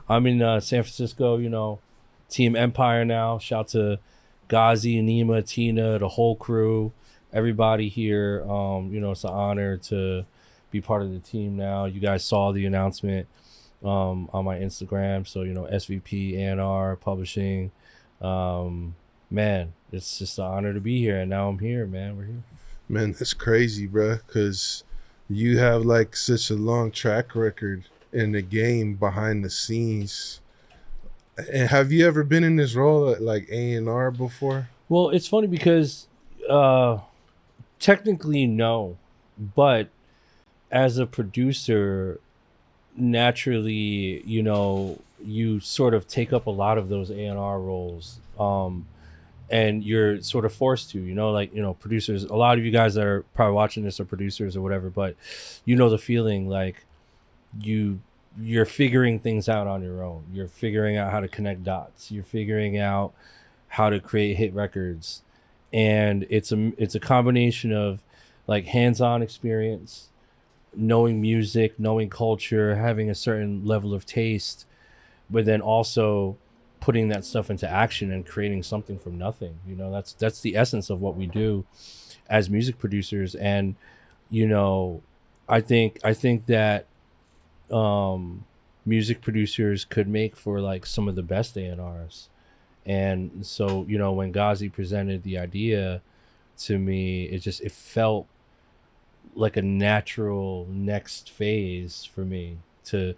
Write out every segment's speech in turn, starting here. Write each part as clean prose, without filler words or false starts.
I'm in San Francisco, Team Empire now. Shout to Ghazi, Nima, Tina, the whole crew, everybody here. It's an honor to be part of the team now. You guys saw the announcement on my Instagram. So, SVP, A&R, publishing. Man, it's just an honor to be here. And now I'm here, man. We're here. Man, that's crazy, bro, because you have like such a long track record in the game behind the scenes. And have you ever been in this role at like A&R before? Well, it's funny because technically no, but as a producer, naturally, you sort of take up a lot of those A&R roles. And you're sort of forced to, producers, a lot of you guys that are probably watching this are producers or whatever, but the feeling like you're figuring things out on your own. You're figuring out how to connect dots. You're figuring out how to create hit records. And it's a combination of like hands-on experience, knowing music, knowing culture, having a certain level of taste, but then also putting that stuff into action and creating something from nothing. That's the essence of what we do as music producers. And I think that music producers could make for like some of the best A&Rs. And so when Ghazi presented the idea to me, it felt like a natural next phase for me to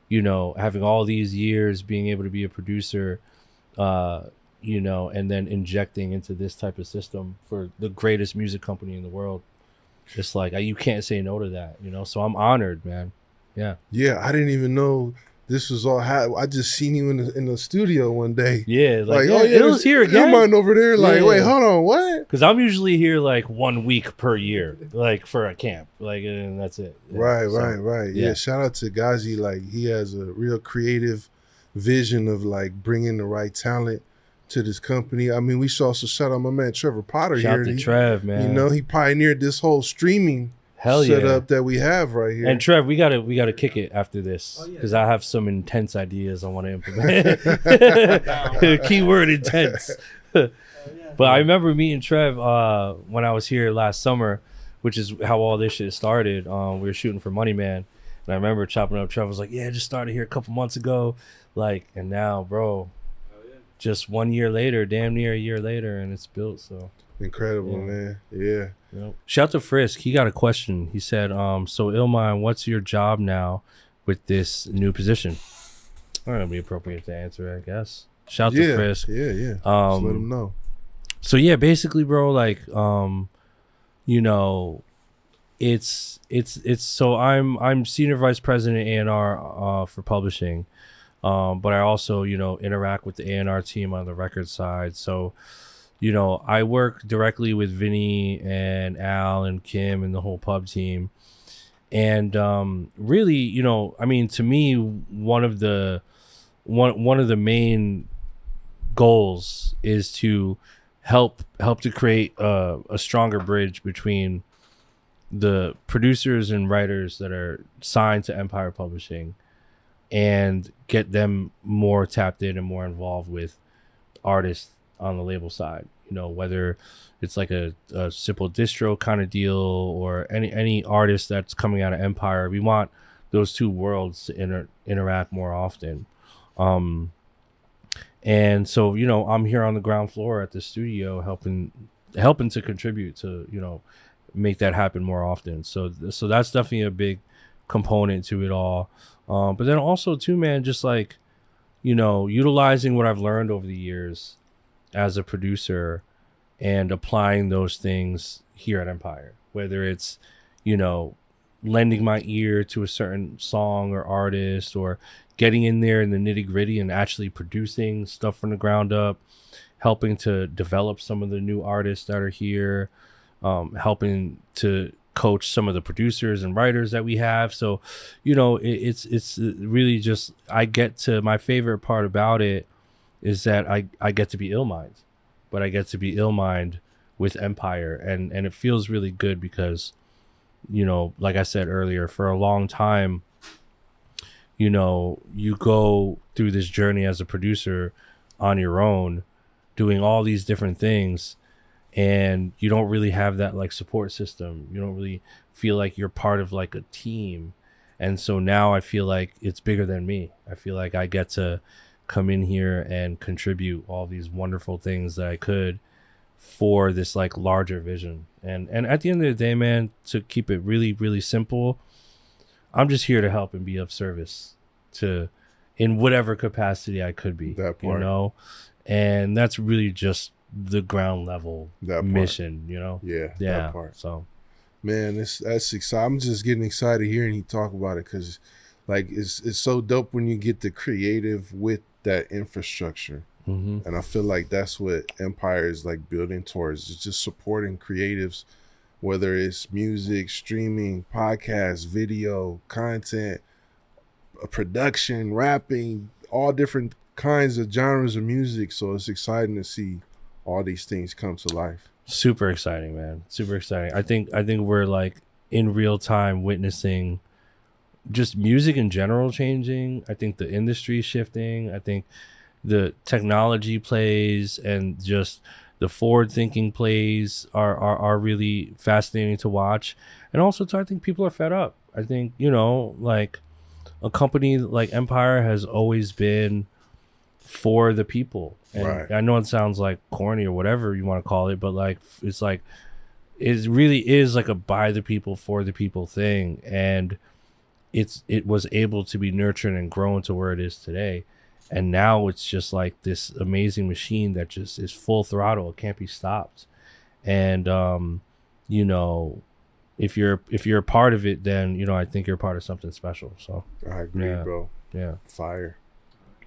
having all these years being able to be a producer, and then injecting into this type of system for the greatest music company in the world. It's like, you can't say no to that, so I'm honored, man. Yeah. Yeah, I didn't even know this was all I just seen you in the studio one day. Yeah, it was here again. Illmind over there, wait, hold on, what? Because I'm usually here like 1 week per year, like for a camp, and that's it. Right. Yeah, shout out to Ghazi. Like, he has a real creative vision of like bringing the right talent to this company. I mean, we saw, so shout out my man Trevor Potter shout here. Shout to Trev, man. He pioneered this whole streaming setup that we have right here. And Trev, we gotta kick it after this because I have some intense ideas I want to implement. Keyword intense. But I remember meeting Trev when I was here last summer, which is how all this shit started. We were shooting for Money Man, and I remember chopping up. Trev was like, "Yeah, just started here a couple months ago," and now, bro, just 1 year later, damn near a year later, and it's built. So incredible, man. Yeah. Yep. Shout to Frisk. He got a question. He said, so Illmind, what's your job now with this new position? I don't know, be appropriate to answer, I guess. Shout to Frisk. Yeah. Just let him know. So yeah, basically, bro, it's so I'm senior vice president A&R for publishing. But I also, interact with the A&R team on the record side. So I work directly with Vinny and Al and Kim and the whole pub team. And really, to me, one of the main goals is to help to create a stronger bridge between the producers and writers that are signed to Empire Publishing and get them more tapped in and more involved with artists on the label side, whether it's like a simple distro kind of deal or any artist that's coming out of Empire. We want those two worlds to interact more often. And so, I'm here on the ground floor at the studio helping to contribute to, make that happen more often. So that's definitely a big component to it all. But then also too, man, just utilizing what I've learned over the years as a producer and applying those things here at Empire, whether it's, lending my ear to a certain song or artist, or getting in there in the nitty gritty and actually producing stuff from the ground up, helping to develop some of the new artists that are here, helping to coach some of the producers and writers that we have. So, it's really just, I get to, my favorite part about it is that I get to be Illmind, but I get to be Illmind with Empire. And it feels really good because, like I said earlier, for a long time, you know, you go through this journey as a producer on your own, doing all these different things, and you don't really have that like support system. You don't really feel like you're part of like a team. And so now I feel like it's bigger than me. I feel like I get to come in here and contribute all these wonderful things that I could for this like larger vision. And at the end of the day, man, to keep it really, really simple, I'm just here to help and be of service to, in whatever capacity I could be, That you part. know? And that's really just the ground level That part. mission, you know? Yeah, Yeah. that part. So Man, that's exciting. I'm just getting excited hearing you talk about it because, like, it's so dope when you get the creative with that infrastructure, mhm. and I feel like that's what Empire is like building towards. It's just supporting creatives, whether it's music, streaming, podcast, video, content, production, rapping, all different kinds of genres of music. So it's exciting to see all these things come to life. Super exciting, man. Super exciting. I think we're like in real time witnessing just music in general changing. I think the industry shifting. I think the technology plays and just the forward thinking plays are really fascinating to watch. And also too, I think people are fed up. I think, you know, like a company like Empire has always been for the people. And Right. I know it sounds like corny or whatever you want to call it, but like it's like it really is like a by the people for the people thing, and it was able to be nurtured and grown to where it is today. And now it's just like this amazing machine that just is full throttle. It can't be stopped. And you know, if you're a part of it, then, you know, I think you're part of something special. So I agree, Yeah. bro. yeah. Fire.